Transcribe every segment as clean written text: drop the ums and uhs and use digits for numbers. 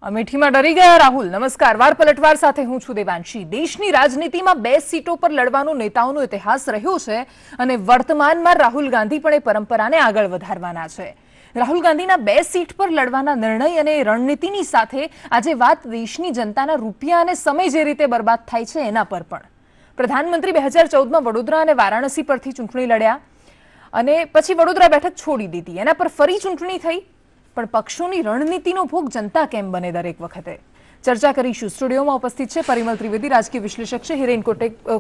અમેઠીમાં ડરી ગયા રાહુલ। નમસ્કાર, વાર પલટવાર સાથે હું છું દેવાંશી। દેશની રાજનીતિમાં 2 સીટો પર લડવાનો નેતાઓનો ઇતિહાસ રહ્યો છે અને વર્તમાનમાં રાહુલ ગાંધી પણ એ પરંપરાને આગળ વધારવાના છે। રાહુલ ગાંધીના 2 સીટ પર લડવાના નિર્ણય અને રણનીતિની સાથે આજે વાત દેશની જનતાના રૂપિયા અને સમય જે રીતે બરબાદ થાય છે એના પર પણ। પ્રધાનમંત્રી 2014માં વડોદરા અને વારાણસી પરથી ચૂંટણી લડ્યા અને પછી વડોદરા બેઠક છોડી દીધી, એના પર ફરી ચૂંટણી થઈ, પણ પક્ષોની રણનીતિનો ભોગ જનતા કેમ બને દરેક વખતે? ચર્ચા કરીશું। સ્ટુડિયોમાં ઉપસ્થિત છે પરિમલ ત્રિવેદી, રાજકીય વિશ્લેષક છે, હિરેન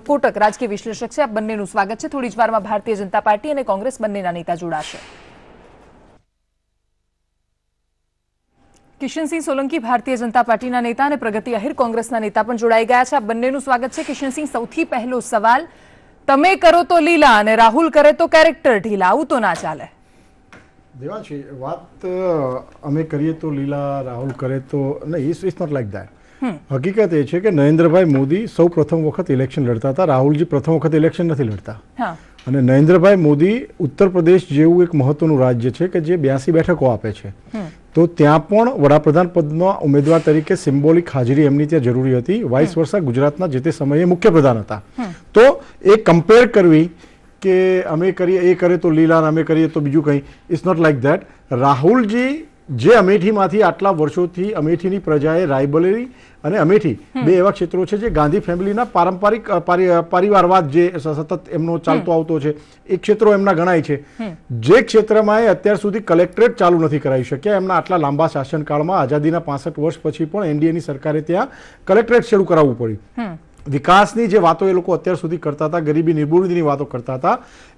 કોટક, રાજકીય વિશ્લેષક છે। આપ બંનેનું સ્વાગત છે। થોડી જ વારમાં ભારતીય જનતા પાર્ટી અને કોંગ્રેસ બંનેના નેતા જોડાશે। કિશનસિંહ સોલંકી ભારતીય જનતા પાર્ટીના નેતા અને પ્રગતિ આહિર કોંગ્રેસના નેતા પણ જોડાઈ ગયા છે। આપ બંનેનું સ્વાગત છે। કિશનસિંહ, સૌથી પહેલો સવાલ, તમે કરો તો લીલા અને રાહુલ કરે તો કેરેક્ટર ઢીલા, આવું તો ના ચાલે। દેવાંશી, વાત અમે કરીએ તો લીલા, રાહુલ કરે તો નહીં, ઇટ્સ નોટ લાઈક દેટ। હકીકત એ છે કે નરેન્દ્રભાઈ મોદી સૌ પ્રથમ વખત ઇલેક્શન લડતા હતા, રાહુલજી પ્રથમ વખત ઇલેક્શન નથી લડતા। અને નરેન્દ્રભાઈ મોદી ઉત્તર પ્રદેશ જેવું એક મહત્વનું રાજ્ય છે કે જે 82 બેઠકો આપે છે, તો ત્યાં પણ વડાપ્રધાન પદના ઉમેદવાર તરીકે સિમ્બોલિક હાજરી એમની ત્યાં જરૂરી હતી। વાઇસ વર્ષા ગુજરાતના જે તે સમયે મુખ્યપ્રધાન હતા। તો એ કમ્પેર કરવી કે અમે કરીએ એ કરે તો લીલા અને અમે કરીએ તો બીજું કંઈ, it's not like that. Rahulji જે અમેઠીમાંથી આટલા વર્ષોથી અમેઠીની પ્રજાએ રાયબરેલી અને અમેઠી 2 એવા ક્ષેત્રો છે જે ગાંધી ફેમિલીના પારંપરિક પરિવારવાદ જે સતત એમનો ચાલતો આવતો છે, એ ક્ષેત્રો એમના ગણાય છે। જે ક્ષેત્રમાં એ અત્યાર સુધી કલેક્ટરેટ ચાલુ નથી કરાવી શક્યા, એમના આટલા લાંબા શાસનકાળમાં આઝાદીના 65 વર્ષ પછી પણ એનડીએની સરકારે ત્યાં કલેક્ટરેટ શરૂ કરાવવું પડ્યું। વિકાસની જે વાતો એ લોકો અત્યાર સુધી કરતા હતા, ગરીબી નિર્મૂલની વાતો કરતા હતા,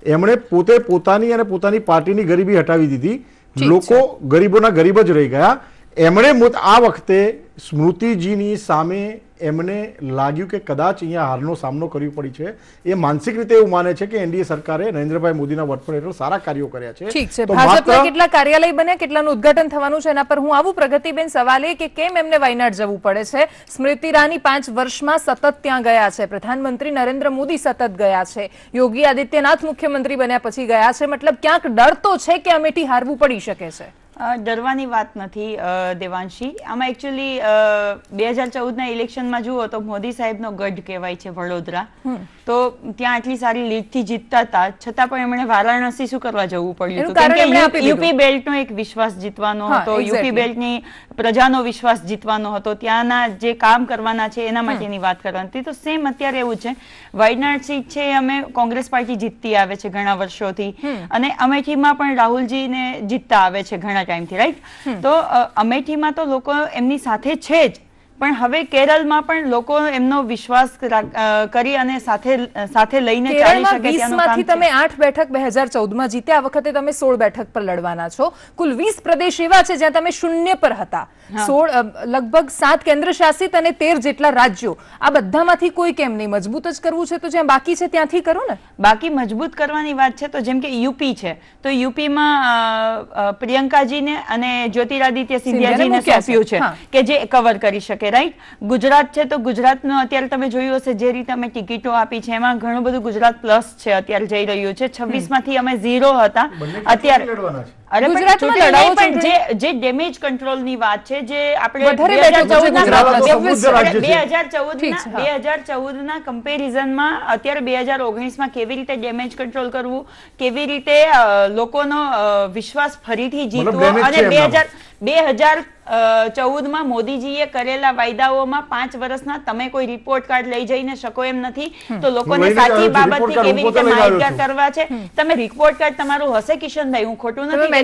એમણે પોતે પોતાની અને પોતાની પાર્ટીની ગરીબી હટાવી દીધી। લોકો ગરીબોના ગરીબ જ રહી ગયા। એમણે આ વખતે સ્મૃતિજીની સામે એમને લાગ્યું કે કદાચ અહીંયા હારનો સામનો કરવો પડી છે। એ માનસિક રીતે એવું માને છે કે એનડીએ સરકારે નરેન્દ્રભાઈ મોદીના વડપણ હેઠળ સારા કાર્યો કર્યા છે। ઠીક છે, ભાજપના કેટલા કાર્યાલય બન્યા, કેટલાનું ઉદ્ઘાટન થવાનું છે, એના પર હું આવું। પ્રગતિબેન, સવાલ એ કે કેમ એમને વાયનાડ જવું પડે છે? સ્મૃતિ ઈરાની 5 વર્ષમાં સતત ત્યાં ગયા છે, પ્રધાનમંત્રી નરેન્દ્ર મોદી સતત ગયા છે, યોગી આદિત્યનાથ મુખ્યમંત્રી બન્યા પછી ગયા છે, મતલબ ક્યાંક ડર તો છે કે અમેઠી હારવું પડી શકે છે? ડરવાની વાત નથી દેવાંશી। આમાં એકચ્યુઅલી 2014ના ઇલેક્શનમાં જુઓ તો મોદી સાહેબનો ગઢ કહેવાય છે વડોદરા, તો ત્યાં આટલી સારી લીડથી જીતતા હતા, છતાં પણ એમણે વારાણસી શું કરવા જવું પડ્યું હતું? કેમ કે યુપી બેલ્ટનો એક વિશ્વાસ જીતવાનો હતો, યુપી બેલ્ટની પ્રજાનો વિશ્વાસ જીતવાનો હતો, ત્યાંના જે કામ કરવાના છે એના માટેની વાત કરવાની હતી। તો સેમ અત્યારે એવું છે, વાયનાડ સીટ છે અમે કોંગ્રેસ પાર્ટી જીતતી આવે છે ઘણા વર્ષોથી, અને અમેઠીમાં પણ રાહુલજીને જીતતા આવે છે ઘણા ટાઈમથી, રાઈટ? તો અમેઠીમાં તો લોકો એમની સાથે છે જ, પણ હવે કેરળમાં પણ લોકો એમનો વિશ્વાસ કરી અને સાથે લઈને ચાલી શકે ત્યાંનું કામ છે। તમે 8 બેઠક 2014માં જીત્યા, આ વખતે તમે 16 બેઠક પર લડવાના છો। કુલ 20 પ્રદેશ એવા છે જ્યાં તમે 0 પર હતા, 16 લગભગ 7 કેન્દ્ર શાસિત અને 13 જેટલા રાજ્યો। આ બધામાંથી કોઈ કેમ નહીં મજબૂત જ કરવું છે, તો જ્યાં બાકી છે ત્યાંથી કરો ને। બાકી મજબૂત કરવાની વાત છે તો જેમ કે યુપી છે, તો યુપીમાં પ્રિયંકાજીને અને જ્યોતિરાદિત્ય સિંધિયાજીને સોંપ્યું છે કે જે કવર કરી શકે, રાઈટ? ગુજરાત છે તો ગુજરાતનો અત્યારે તમે જોયું હશે જે રીતે અમે ટિકિટો આપી છે એમાં ઘણું બધું ગુજરાત પ્લસ છે, અત્યારે જઈ રહ્યું છે। 26માંથી અમે 0 હતા અત્યારે। અરે પણ જે ડેમેજ કંટ્રોલ ની વાત છે, જે આપણે 2014ના કમ્પેરિઝનમાં અત્યારે 2019માં કેવી રીતે ડેમેજ કંટ્રોલ કરવું, કેવી રીતે લોકોનો વિશ્વાસ ફરીથી જીતવો, અને 2014માં મોદીજીએ કરેલા વાયદાઓમાં 5 વર્ષના તમે કોઈ રિપોર્ટ કાર્ડ લઈ જઈને શકો એમ નથી, તો લોકોને સાચી બાબતથી કેવી રીતે માહિતગાર કરવા છે? તમે રિપોર્ટ કાર્ડ તમારું હશે કિશનભાઈ, હું ખોટું નથી,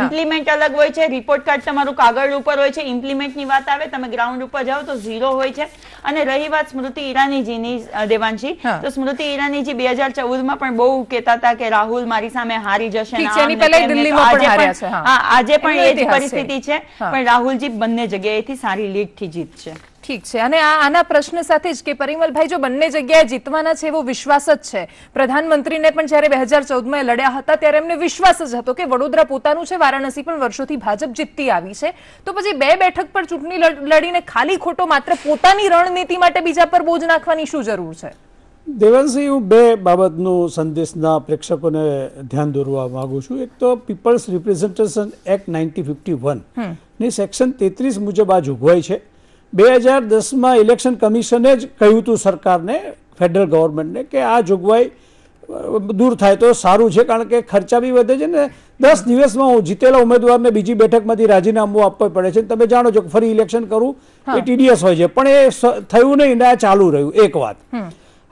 ઇમ્પ્લિમેન્ટ અલગ હોય છે, રિપોર્ટ કાર્ડ તમારું કાગળ ઉપર હોય છે, ઇમ્પ્લિમેન્ટની વાત આવે તમે ગ્રાઉન્ડ ઉપર જાઓ તો 0 હોય છે। અને રહી વાત સ્મૃતિ ઈરાનીજીની દેવાંશી, તો સ્મૃતિ ઈરાનીજી 2014માં પણ બહુ કહેતા હતા કે રાહુલ મારી સામે હારી જશે, આજે પણ એ જ પરિસ્થિતિ છે, પણ રાહુલજી બંને જગ્યાએથી સારી લીડથી જીતશે। ઠીક છે, અને આના પ્રશ્ન સાથે જ કે પરિમલભાઈ, જો બંને જગ્યાએ જીતવાના છે એવો વિશ્વાસ જ છે, પ્રધાનમંત્રીને પણ જ્યારે 2014માં લડ્યા હતા ત્યારે એમને વિશ્વાસ જ હતો કે વડોદરા પોતાનું છે, વારાણસી પણ વર્ષોથી ભાજપ જીતતી આવી છે, તો પછી 2 બેઠક પર ચૂંટણી લડીને ખાલી ખોટો માત્ર પોતાની રણનીતિ માટે બીજા પર બોજ નાખવાની શું જરૂર છે? દેવાંશી, હું બે બાબતનું સંદેશના પ્રેક્ષકોને ધ્યાન દોરવા માંગુ છું. એક તો પીપલ્સ રિપ્રેઝન્ટેશન એક્ટ 1951 ની સેક્શન 33 મુજબ આ જોગવાઈ છે. 2010માં ઇલેક્શન કમિશને જ કહ્યું હતું સરકારને, ફેડરલ ગવર્મેન્ટને, કે આ જોગવાઈ દૂર થાય તો સારું છે, કારણ કે ખર્ચા બી વધે છે ને 10 દિવસમાં હું જીતેલા ઉમેદવારને બીજી બેઠકમાંથી રાજીનામું આપવું પડે છે. તમે જાણો છો કે ફરી ઇલેક્શન કરવું એ ટીડીએસ હોય છે, પણ એ થયું નહીં ને આ ચાલુ રહ્યું. એક વાત.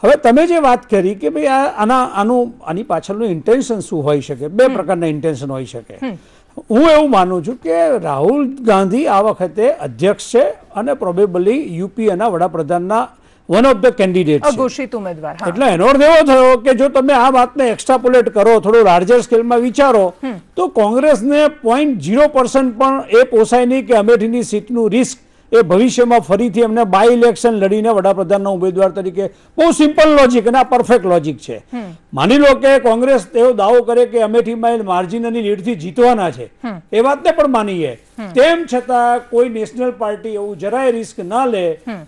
હવે તમે જે વાત કરી કે ભાઈ આની પાછળનું ઇન્ટેન્શન શું હોઈ શકે, બે પ્રકારના ઇન્ટેન્શન હોઈ શકે. હું એવું માનું છું કે રાહુલ ગાંધી આ વખતે અધ્યક્ષ છે અને પ્રોબેબલી યુપીએના વડાપ્રધાનના વન ઓફ ધ કેન્ડિડેટ ઘોષિત ઉમેદવાર. એટલે એનો અર્થ એવો થયો કે જો તમે આ વાતને એક્સ્ટ્રાપોલેટ કરો, થોડું લાર્જર સ્કેલમાં વિચારો, તો કોંગ્રેસને 0.0% પણ એ પોસાય નહીં કે અમેઠીની સીટનું રિસ્ક એ ભવિષ્યમાં ફરીથી એમને બાય ઇલેક્શન લડીને વડાપ્રધાનના ઉમેદવાર તરીકે. બહુ સિમ્પલ લોજિક અને આ પરફેક્ટ લોજિક છે. માની લો કે કોંગ્રેસ એવો દાવો કરે કે અમેઠીમાં માર્જિનની લીડથી જીતવાના છે, એ વાતને પણ માનીએ, તેમ છતાં કોઈ નેશનલ પાર્ટી એવું જરાય રિસ્ક ના લે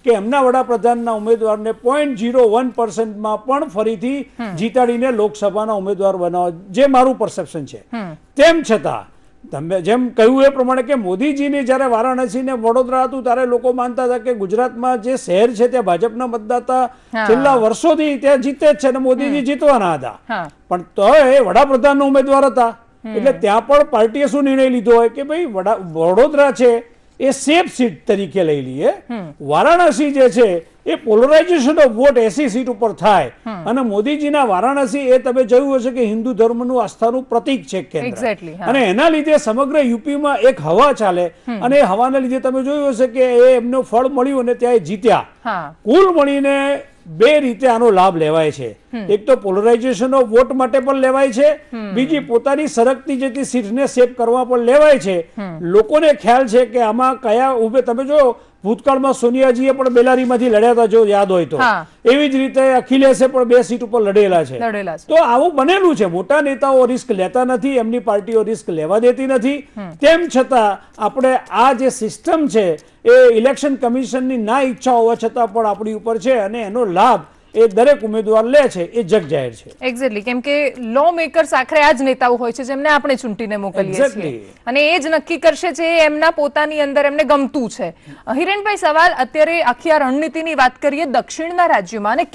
કે એમના વડાપ્રધાનના ઉમેદવારને 0.01%માં પણ ફરીથી જીતાડીને લોકસભાના ઉમેદવાર બનાવવા, જે મારું પરસેપ્શન છે. તેમ છતાં તમે જેમ કહ્યું એ પ્રમાણે કે મોદીજીને જ્યારે વારાણસી ને વડોદરા હતું ત્યારે લોકો માનતા હતા કે ગુજરાતમાં જે શહેર છે ત્યાં ભાજપના મતદાતા છેલ્લા વર્ષોથી ત્યાં જીતે જ છે અને મોદીજી જીતવાના હતા, પણ તો એ વડાપ્રધાનના ઉમેદવાર હતા. એટલે ત્યાં પણ પાર્ટીએ શું નિર્ણય લીધો હોય કે ભાઈ વડોદરા છે એ સેફ સીટ તરીકે લઈ લઈએ, વારાણસી જે છે એ પોલરાઇઝેશન ઓફ વોટ 80 સીટ ઉપર થાય, અને મોદીજીના વારાણસી એ તમે જોયું હશે કે હિન્દુ ધર્મનું આસ્થાનું પ્રતીક છે કેન્દ્ર, અને એના લીધે સમગ્ર યુપીમાં એક હવા ચાલે, અને એ હવાના લીધે તમે જોયું હશે કે એ એમનો ફળ મળ્યું અને ત્યાં જીત્યા. કુલ મળીને બે રીતે આનો લાભ લેવાય છે. એક તો પોલરાઇઝેશન ઓફ વોટ માટે પણ લેવાય છે, બીજી પોતાની સરકતી જતી સીટને સેવ કરવા પણ લેવાય છે. લોકોને ખ્યાલ છે કે આમાં કયા ઉભે, તમે જો ભૂતકાળમાં સોનિયાજીએ પણ બેલારીમાંથી લડ્યા હતા, જો યાદ હોય તો, એવી જ રીતે અખિલેશે પણ 2 સીટ ઉપર લડેલા છે. તો આવું બનેલું છે. મોટા નેતાઓ રિસ્ક લેતા નથી, એમની પાર્ટીઓ રિસ્ક લેવા દેતી નથી. તેમ છતાં આપણે આ જે સિસ્ટમ છે એ ઇલેક્શન કમિશનની ના ઈચ્છા હોવા છતાં પણ આપણી ઉપર છે, અને એનો લાભ એ દરેક ઉમેદવાર લે છે એ જગ જાહેર છે. એક્ઝેક્ટલી, કેમ કે લો મેકર્સ આખરે આ જ નેતાઓ હોય છે જેમને આપણે ચૂંટીને મોકલીએ છીએ, અને એ જ નક્કી કરશે જે એમના પોતાની અંદર એમને ગમતું છે. હિરેનભાઈ, સવાલ અત્યારે આખી આ રણનીતિની વાત કરીએ દક્ષિણના રાજ્યોમાં, અને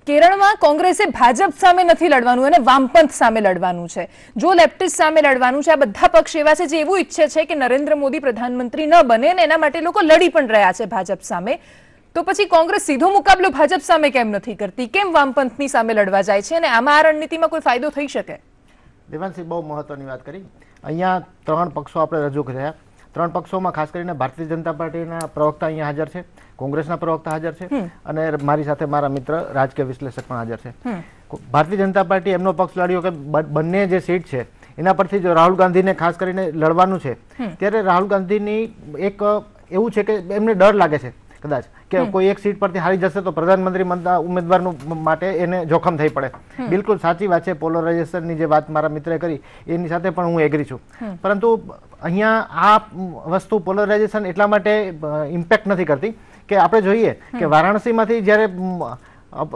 કેરળમાં કોંગ્રેસે ભાજપ સામે નથી લડવાનું અને વામપંથ સામે લડવાનું છે, જો લેફ્ટિસ્ટ સામે લડવાનું છે. આ બધા પક્ષ એવા છે જે એવું ઈચ્છે છે કે નરેન્દ્ર મોદી પ્રધાનમંત્રી ન બને, અને એના માટે લોકો લડી પણ રહ્યા છે ભાજપ સામે. તો પછી કોંગ્રેસ સીધો મુકાબલો ભાજપ સામે કેમ નથી કરતી, કેમ વામપંથની સામે લડવા જાય છે, અને આમાં આ રણનીતિમાં કોઈ ફાયદો થઈ શકે? દેવાંશી, બહુ મહત્વની વાત કરી. અહીંયા 3 પક્ષો આપણે રજૂ કર્યા. 3 પક્ષોમાં ખાસ કરીને ભારતીય જનતા પાર્ટીના પ્રવક્તા અહીંયા હાજર છે, કોંગ્રેસના પ્રવક્તા હાજર છે, અને મારી સાથે મારા મિત્ર રાજકીય વિશ્લેષક પણ હાજર છે. ભારતીય જનતા પાર્ટી એમનો પક્ષ લડ્યો કે બંને જે સીટ છે એના પરથી જો રાહુલ ગાંધીને ખાસ કરીને લડવાનું છે, ત્યારે રાહુલ ગાંધીની એક એવું છે કે એમને ડર લાગે છે કદાચ કે કોઈ એક સીટ પરથી હારી જશે તો પ્રધાનમંત્રી ઉમેદવારનું માટે એને જોખમ થઈ પડે. બિલકુલ સાચી વાત છે. પોલરાઇઝેશનની જે વાત મારા મિત્રે કરી એની સાથે પણ હું એગ્રી છું, પરંતુ અહીંયા આ વસ્તુ પોલરાઇઝેશન એટલા માટે ઇમ્પેક્ટ નથી કરતી કે આપણે જોઈએ કે વારાણસીમાંથી જ્યારે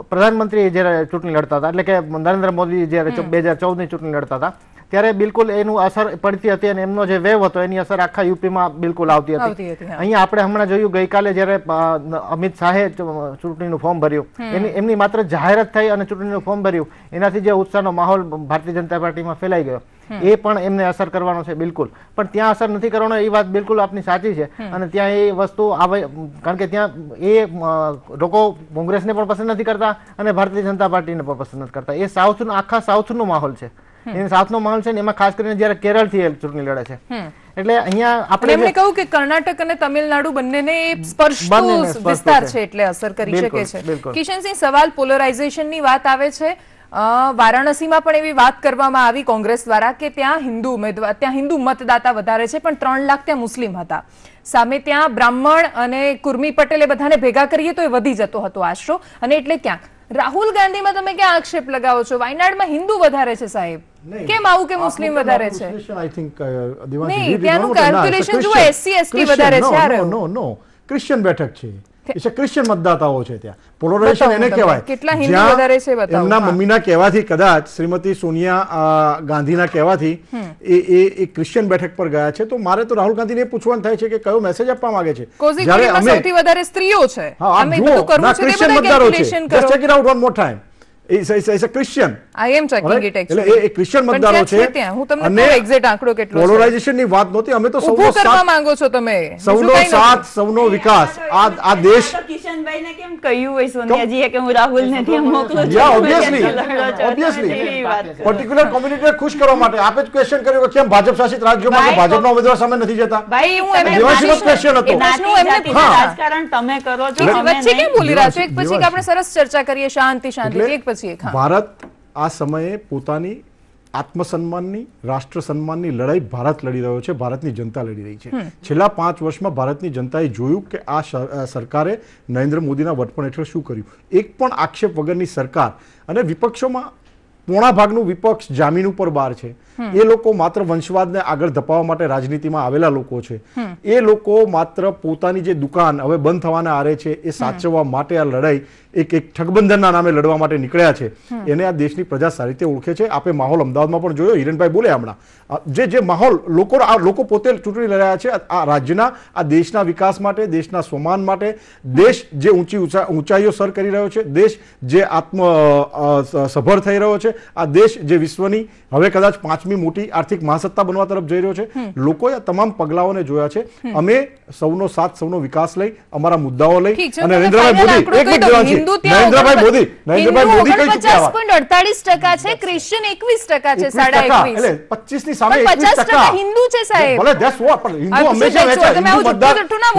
પ્રધાનમંત્રી જ્યારે ચૂંટણી લડતા હતા, એટલે કે નરેન્દ્ર મોદી જ્યારે 2014ની ચૂંટણી લડતા હતા, ત્યારે બિલકુલ એનું અસર પડતી હતી, અને એમનો જે વેવ હતો એની અસર આખા યુપીમાં બિલકુલ આવતી હતી. અહીંયા આપણે હમણાં જોયું ગઈકાલે જ્યારે અમિત શાહે ચૂંટણીનું ફોર્મ ભર્યું, એમની માત્ર જાહેરાત થઈ અને ચૂંટણીનું ફોર્મ ભર્યું, એનાથી જે ઉત્સાહનો માહોલ ભારતીય જનતા પાર્ટીમાં ફેલાઈ ગયો, એ પણ એમને અસર કરવાનો છે બિલકુલ. પણ ત્યાં અસર નથી કરવાનો, એ વાત બિલકુલ આપની સાચી છે, અને ત્યાં એ વસ્તુ આવે, કારણ કે ત્યાં એ લોકો કોંગ્રેસને પણ પસંદ નથી કરતા અને ભારતીય જનતા પાર્ટીને પણ પસંદ નથી કરતા. એ સાઉથનો આખા સાઉથનો માહોલ છે, એ સાઉથનો માહોલ છે ને, એમાં ખાસ કરીને જ્યારે કેરળથી ચૂંટણી લડે છે. એટલે અહીંયા આપણે એમને કહ્યું કે કર્ણાટક અને તમિલનાડુ બંનેને સ્પર્શતો વિસ્તાર છે એટલે અસર કરી શકે છે. કિશનસિંહ, સવાલ પોલરાઇઝેશનની વાત આવે છે. વારાણસીમાં પણ એવી વાત કરવામાં આવી કોંગ્રેસ દ્વારા કે ત્યાં હિન્દુ મતદાતા વધારે છે, પણ 3 લાખ ત્યાં મુસ્લિમ હતા. સામે ત્યાં બ્રાહ્મણ અને કુર્મી પટેલે બધાને ભેગા કરીએ તો એ વધી જતો હતો આશરો, અને એટલે ક્યાંક રાહુલ ગાંધીમાં તમે ક્યાં આક્ષેપ લગાવો છો? વાયનાડમાં હિન્દુ વધારે છે સાહેબ, કેમ આવું કે મુસ્લિમ વધારે છે? નહીં, ત્યાંનું કેલ્ક્યુલેશન જુઓ, SC ST વધારે છે. નો ક્રિશ્ચિયન બેઠક છે, ક્રિશ્ચિયન મતદાતાઓ છે ત્યાં. પોલરાઇઝેશન એને કહેવાય. કેટલા હિન્દુ વધારે છે બતાવો. એમના મમ્મીના કહેવાથી કદાચ શ્રીમતી સોનિયા ગાંધીના કહેવાથી એ ક્રિશ્ચિયન બેઠક પર ગયા છે. તો મારે તો રાહુલ ગાંધીને પૂછવાનું થાય છે કે કયો મેસેજ આપવા માંગે છે. સૌથી વધારે સ્ત્રીઓ છે. અમે બધું કરવું છે તે બધા કેલ્ક્યુલેશન કરો. Just check it out one more time. Is a Christian. I am checking it actually. એટલે એ ક્રિશ્ચિયન મતદારો છે. હું તમને એક્ઝેક્ટ આંકડો કેટલો છે. પોલરાઇઝેશન ની વાત નહોતી. અમે તો સૌનો સાથ માંગો છો તમે. સૌનો સાથ, સૌનો વિકાસ. આ દેશ કિશનભાઈ ને કેમ કહ્યું હોય સોનિયાજીએ કે હું રાહુલ ને ત્યાં મોકલું છું? યા ઓબ્વિયસલી પર્ટિક્યુલર કોમ્યુનિટીને ખુશ કરવા માટે આપે જ ક્વેશ્ચન કર્યું કે કેમ ભાજપ શાસિત રાજ્યોમાં કે ભાજપના ઉમેદવાર સામે નથી જતા. ભાઈ હું એમને ક્વેશ્ચન હતો. રાજકારણ તમે કરો છો. વચ્ચે કેમ બોલી રહ્યા છો? એક પછી આપણે સરસ ચર્ચા કરીએ શાંતિથી. એક પછી ભારત આ સમયે પોતાની આત્મસન્માનની, રાષ્ટ્ર સન્માનની લડાઈ ભારત લડી રહ્યો છે. ભારતની જનતા લડી રહી છે. છેલ્લા 5 વર્ષમાં ભારતની જનતાએ જોયું કે આ સરકારે નરેન્દ્ર મોદીના વડપણ હેઠળ શું કર્યું. એક પણ આક્ષેપ વગરની સરકાર. અને વિપક્ષોમાં પોણા ભાગનું વિપક્ષ જામીન ઉપર બહાર છે. એ લોકો માત્ર વંશવાદને આગળ ધપાવવા માટે રાજનીતિમાં આવેલા લોકો છે. એ લોકો માત્ર પોતાની જે દુકાન હવે બંધ થવાના આરે છે એ સાચવવા માટે આ લડાઈ એક ઠગબંધનના નામે લડવા માટે નીકળ્યા છે. એને આ દેશની પ્રજા સારી રીતે ઓળખે છે. આપે માહોલ અમદાવાદમાં પણ જોયો. હિરણભાઈ બોલ્યા હમણાં જે માહોલ લોકો પોતે ચૂંટણી લડ્યા છે આ રાજ્યના, આ દેશના વિકાસ માટે, દેશના સ્વમાન માટે, દેશ જે ઊંચાઈઓ સર કરી રહ્યો છે, દેશ જે સભર થઈ રહ્યો છે, આ દેશ જે વિશ્વની હવે કદાચ 5મી મોટી આર્થિક મહાસત્તા બનવા તરફ જઈ રહ્યો છે. લોકોએ આ તમામ પગલાઓને જોયા છે. અમે સૌનો સાથ, સૌનો વિકાસ લઈ, અમારા મુદ્દાઓ લઈ અને નરેન્દ્રભાઈ મોદી કઈ ચૂક્યા 48% છે, ક્રિશ્ચિયન 21% છે, 21.5 એટલે 25 ની સામે 50% હિન્દુ છે સાહેબ. ભલે ધેટ્સ વોટ, પણ હિન્દુ હંમેશા વહેંચાય.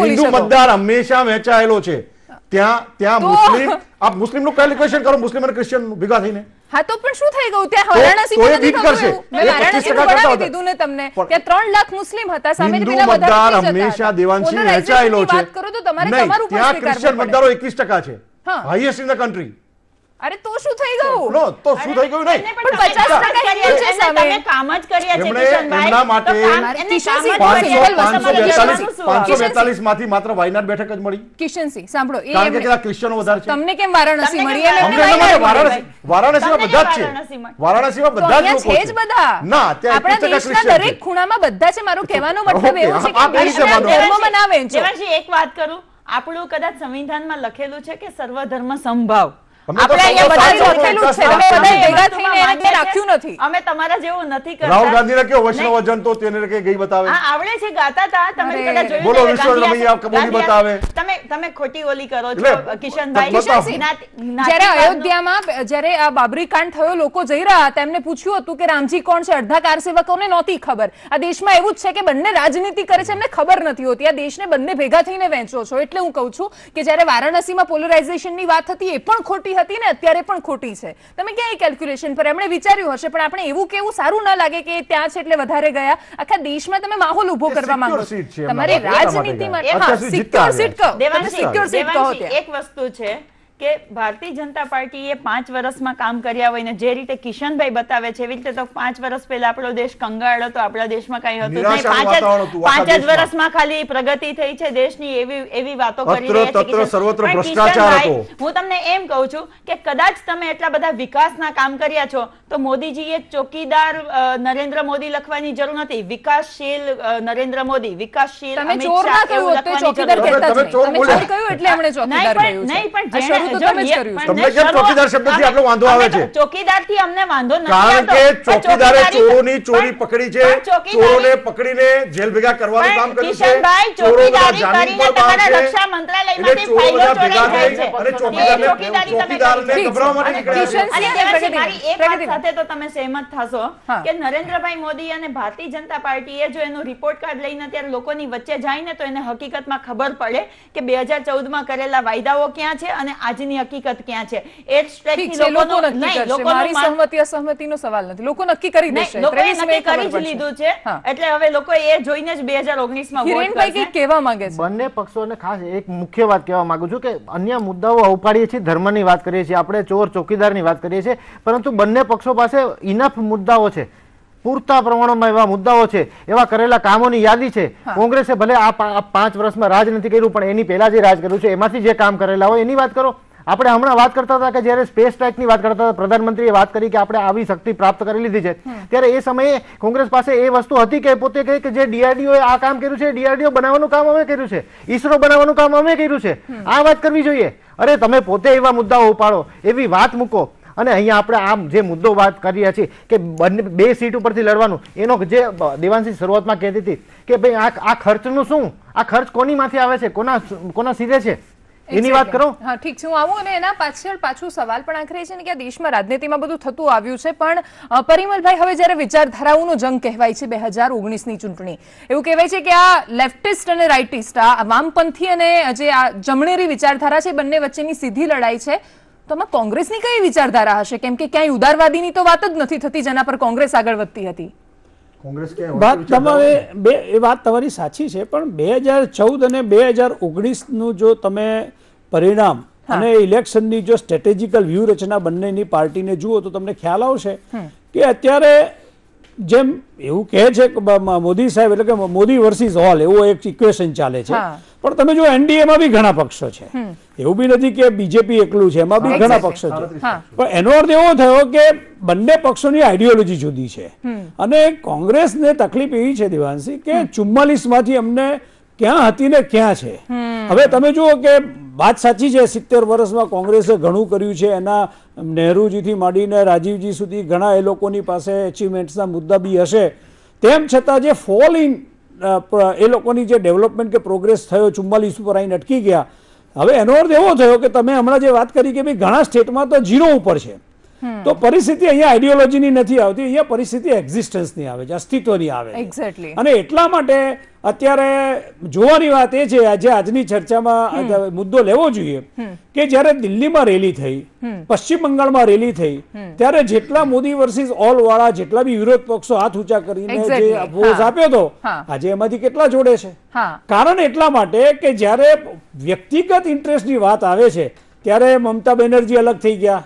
હિન્દુ મતદાર હંમેશા વહેંચાયેલો છે. ત્યાં મુસ્લિમ નું કેલ્ક્યુલેશન કરો, મુસ્લિમ અને ક્રિશ્ચિયન ભેગા થઈને. હા તો પણ શું થઈ ગયું? ત્યાં વારાણસીમાં નથી થયું. મેં વારાણસીમાં બનાવી દીધું ને તમને. ત્યાં 3 લાખ મુસ્લિમ હતા, સામે પેલા મતદાર હંમેશા દેવાંશી વહેંચાયેલો છે. વાત કરો તો તમારે તમારું પર ત્યાં ક્રિશ્ચિયન મતદારો 21% છે. Highest in the country. અરે તો શું થઈ ગયું? નો તો શું થઈ ગયું? નહીં પણ 50% હિન્દુ છે સામે. તમે કામ જ કર્યા છે કિશનભાઈ. એમના માટે 542 માંથી માત્ર વાયનાડ બેઠક જ મળી. કિશનસિંહ સાંભળો, કારણ કે ક્રિશ્ચિયનો વધારે છે. તમને કેમ વારાણસી મળી? વારાણસીમાં બધા જ છે. વારાણસીમાં બધા જ લોકો છે બધા. ના, ત્યાં આપણા દેશના દરેક ખૂણામાં બધા છે. મારો કહેવાનો મતલબ એવો છે કે ધર્મમાં ના વહેંચો. દેવાંશી એક વાત કરું, આપણું કદાચ સંવિધાનમાં લખેલું છે કે સર્વધર્મ સંભાવ. આપણે અહીંયા બધા લખેલું છે. તમે બધા ભેગા થઈને એને રાખ્યું નથી. અમે તમારા જેવું નથી કરતા. રાહુલ ગાંધીને કેવો વૈષ્ણવ વજન તો તેને કે ગઈ બતાવે. હા આવડે છે, ગાતા હતા. તમે કદાચ જોયું. બોલો વિશ્વરમૈયા કબૂલી બતાવે. તમે ખોટી ઓલી કરો છો કિશનભાઈ. જ્યારે અયોધ્યામાં જ્યારે આ બાબરી કાંડ થયો, લોકો જઈ રહ્યા હતા, એમને પૂછ્યું હતું કે રામજી કોણ છે. અડધા કાર સેવકોને નહોતી ખબર. આ દેશમાં એવું જ છે કે બંને રાજનીતિ કરે છે, એમને ખબર નથી હોતી. આ દેશને બંને ભેગા થઈને વહેંચો છો. એટલે હું કહું છું કે જ્યારે વારાણસીમાં પોલરાઇઝેશનની વાત હતી, એ પણ ખોટી હતી ને અત્યારે પણ ખોટી છે. તમે ક્યાં કેલ્ક્યુલેશન પર એમણે વિચાર્યું હશે, પણ આપણે એવું કેવું સારું ના લાગે કે ત્યાં છે એટલે વધારે ગયા. આખા દેશમાં તમે માહોલ ઉભો કરવા માંગો છો. તમારી રાજનીતિ માટે સિક્યોર સીટ કહો. સિક્યોર સીટ કહો. એક વસ્તુ છે કે ભારતીય જનતા પાર્ટીએ 5 વર્ષમાં કામ કર્યા હોય ને જે રીતે કિશનભાઈ બતાવે છે એવી રીતે તો 5 વર્ષ પહેલા આપણો દેશ કંગાળ હતો. આપણા દેશમાં કઈ હતું નહીં. 5 જ વર્ષમાં ખાલી પ્રગતિ થઈ છે દેશની, એવી વાતો કરી રહ્યા છે. સર્વત્ર ભ્રષ્ટાચાર હતો. હું તમને એમ કહું છું કે કદાચ તમે એટલા બધા વિકાસના કામ કર્યા છો તો મોદીજીએ ચોકીદાર નરેન્દ્ર મોદી લખવાની જરૂર નથી. વિકાસશીલ નરેન્દ્ર મોદી, વિકાસશીલ અમિત શાહ એવું લખવાની જરૂર નથી. તમે ચોર કહ્યું એટલે એમણે ચોકીદાર કહ્યું. નહીં પણ તમને કેમ ચોકીદાર શબ્દથી આટલો વાંધો આવે છે? ચોકીદારથી અમને વાંધો નથી કારણ કે ચોકીદારે ચોરોની ચોરી પકડી છે, ચોરોને પકડીને જેલ ભેગા કરવાનું કામ કર્યું છે. ચોકીદારી કરીને તમારા રક્ષા મંત્રાલયમાંથી ફાઇલો ચોરાઈ જાય છે અને ચોકીદારને ગભરાવવા માટે નીકળ્યા છે. મારી એક વાત સાથે તો તમે સહેમત થશો કે નરેન્દ્રભાઈ મોદી અને ભારતીય જનતા પાર્ટીએ જો એનું રિપોર્ટ કાર્ડ લઈને ત્યારે લોકોની વચ્ચે જાય ને તો એને હકીકતમાં ખબર પડે કે 2014માં કરેલા વાયદાઓ ક્યાં છે અને આજની હકીકત ક્યાં છે. એ સ્ટ્રેટથી મારી સહમતિ અસહમતિનો સવાલ નથી. લોકો નક્કી કરી દેશે. લોકોએ નક્કી કરી જ લીધું છે. એટલે હવે લોકો એ જોઈને જ 2019માં વોટ કરશે. કહેવા માંગે છે બંને પક્ષોને ખાસ એક મુખ્ય વાત કહેવા માંગુ છું કે અન્ય મુદ્દાઓ ઉપાડીએ છીએ, ધર્મની વાત કરીએ છીએ, આપણે ચોર ચોકીદારની વાત કરીએ છીએ, પરંતુ બંને પક્ષો પાસે ઇનફ મુદ્દાઓ છે. પૂરતા પ્રમાણમાં એવા મુદ્દાઓ છે, એવા કરેલા કામોની યાદી છે. કોંગ્રેસે ભલે આ 5 વર્ષમાં રાજ નથી કર્યું, પણ એની પહેલા જે રાજ કર્યું છે એમાંથી જે કામ કરેલા હોય એની વાત કરો. આપણે હમણાં વાત કરતા હતા કે જ્યારે સ્પેસ ટ્રેકની વાત કરતા હતા, પ્રધાનમંત્રીએ વાત કરી કે આપણે આવી શક્તિ પ્રાપ્ત કરી લીધી છે, ત્યારે એ સમયે કોંગ્રેસ પાસે એ વસ્તુ હતી કે પોતે કહે કે જે ડીઆરડીઓ આ કામ કર્યું છે, ડીઆરડીઓ બનાવવાનું કામ અમે કર્યું છે, ઈસરો બનાવવાનું કામ અમે કર્યું છે. આ વાત કરવી જોઈએ. અરે તમે પોતે એવા મુદ્દાઓ ઉપાડો, એવી વાત મૂકો. અને અહીંયા આપણે આમ જે મુદ્દો વાત કરી રહ્યા છીએ કે 2 સીટ ઉપરથી લડવાનું, એનો જે દેવાંશી શરૂઆતમાં કહેતી હતી કે ભાઈ આ ખર્ચનું શું, આ ખર્ચ કોની માંથી આવે છે, કોના સીધે છે, એની વાત કરો. હા, ઠીક છે, હું આવું. અને એના પાછળ સવાલ પણ આખરે છે ને કે આ દેશમાં રાજનીતિમાં બધું થતું આવ્યું છે, પણ પરિમલભાઈ, હવે જ્યારે વિચારધારાઓનો જંગ કહેવાય છે 2019ની ચૂંટણી, એવું કહેવાય છે કે આ લેફ્ટિસ્ટ અને રાઇટિસ્ટ, આ વામપંથી અને જે આ જમણેરી વિચારધારા છે, બંને વચ્ચેની સીધી લડાઈ છે. તો આમાં કોંગ્રેસની કઈ વિચારધારા હશે? કેમ કે ક્યાંય ઉદારવાદીની તો વાત જ નથી થતી જેના પર કોંગ્રેસ આગળ વધતી હતી. વાત તમારી સાચી છે, પણ 2014 અને 2019નું જો તમે પરિણામ અને ઇલેક્શનની જો સ્ટ્રેટેજિકલ વ્યૂહરચના બંનેની પાર્ટીને જુઓ તો તમને ખ્યાલ આવશે કે અત્યારે જેમ એવું કહે છે કે મોદી સાહેબ એટલે કે મોદી વર્સિસ ઓલ એવો એક ઇક્વેશન ચાલે છે, પણ તમે જો એનડીએમાં બી ઘણા પક્ષો છે, એવું બી નથી કે બીજેપી એકલું છે, એમાં બી ઘણા પક્ષો છે. પણ એનો અર્થ એવો થયો કે બંને પક્ષોની આઈડિયોલોજી જુદી છે. અને કોંગ્રેસને તકલીફ એવી છે દેવાંશી કે 44 માંથી અમને ક્યાં હતી ને ક્યાં છે. હવે તમે જુઓ કે વાત સાચી છે, 70 વર્ષમાં કોંગ્રેસે ઘણું કર્યું છે, એના નહેરુજીથી માંડીને રાજીવજી સુધી ઘણા એ લોકોની પાસે એચિવમેન્ટ્સના મુદ્દા બી હશે. તેમ છતાં જે ફોલ ઇન એ લોકોની જે ડેવલપમેન્ટ કે પ્રોગ્રેસ થયો 44 ઉપર આવીને અટકી ગયા. હવે એનો અર્થ એવો થયો કે તમે હમણાં જે વાત કરી કે ભાઈ ઘણા સ્ટેટમાં તો 0 ઉપર છે, તો પરિસ્થિતિ અહીંયા આઈડિયોલોજીની નથી આવતી, અહીંયા પરિસ્થિતિ એક્ઝિસ્ટન્સની આવે છે, અસ્તિત્વની આવે છે. અને એટલા માટે અત્યારે જોવાની વાત એ છે, આજે આજની ચર્ચામાં મુદ્દો લેવો જોઈએ કે જ્યારે દિલ્હીમાં રેલી થઈ, પશ્ચિમ બંગાળમાં રેલી થઈ, ત્યારે જેટલા મોદી વર્સિસ ઓલ વાળા જેટલા બી વિરોધ પક્ષો હાથ ઊંચા કરીને જે અપોઝ આપ્યો હતો, આજે એમાંથી કેટલા જોડે છે? કારણ એટલા માટે કે જ્યારે વ્યક્તિગત ઇન્ટરેસ્ટની વાત આવે છે ત્યારે મમતા બેનર્જી અલગ થઈ ગયા,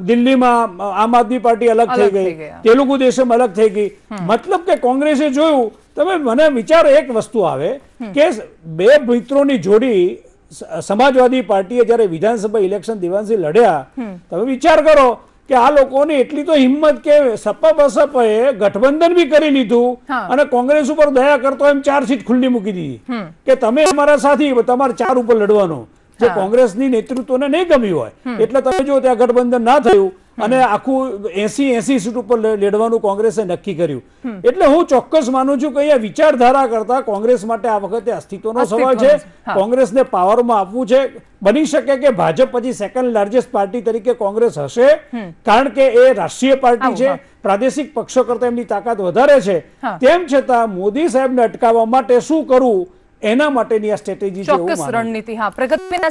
દિલ્હીમાં આમ આદમી પાર્ટી અલગ થઈ ગઈ, તેલુગુ દેશમ અલગ થઈ ગઈ. મતલબ કે કોંગ્રેસે જોયું, તમે મને વિચારો એક વસ્તુ આવે કે 2 મિત્રોની જોડી સમાજવાદી પાર્ટીએ જ્યારે વિધાનસભા ઇલેક્શન દેવાંશી લડ્યા, તમે વિચાર કરો કે આ લોકોની એટલી તો હિંમત કે સપા બસપાએ ગઠબંધન બી કરી લીધું અને કોંગ્રેસ ઉપર દયા કરતો એમ 4 સીટ ખુલ્લી મૂકી દીધી કે તમે અમારા સાથી, તમારે 4 ઉપર લડવાનું. જે કોંગ્રેસની નેતૃત્વને નહીં ગમ્યું હોય એટલે તમે જો ત્યાં ગઠબંધન ના થયું અને આખું 80 સીટ ઉપર લડવાનું કોંગ્રેસે નક્કી કર્યું. એટલે હું ચોક્કસ માનું છું કે અહીંયા વિચારધારા કરતા કોંગ્રેસ માટે આ વખતે અસ્તિત્વનો સવાલ છે. કોંગ્રેસને પાવરમાં આપવું છે. બની શકે કે ભાજપ પછી સેકન્ડ લાર્જેસ્ટ પાર્ટી તરીકે કોંગ્રેસ હશે, કારણ કે એ રાષ્ટ્રીય પાર્ટી છે, પ્રાદેશિક પક્ષો કરતા એમની તાકાત વધારે છે. તેમ છતાં મોદી સાહેબને અટકાવવા માટે શું કરવું એના માટેની આ સ્ટ્રેટેજી છે. ચોક્કસ રણનીતિ. હા, પ્રગતિના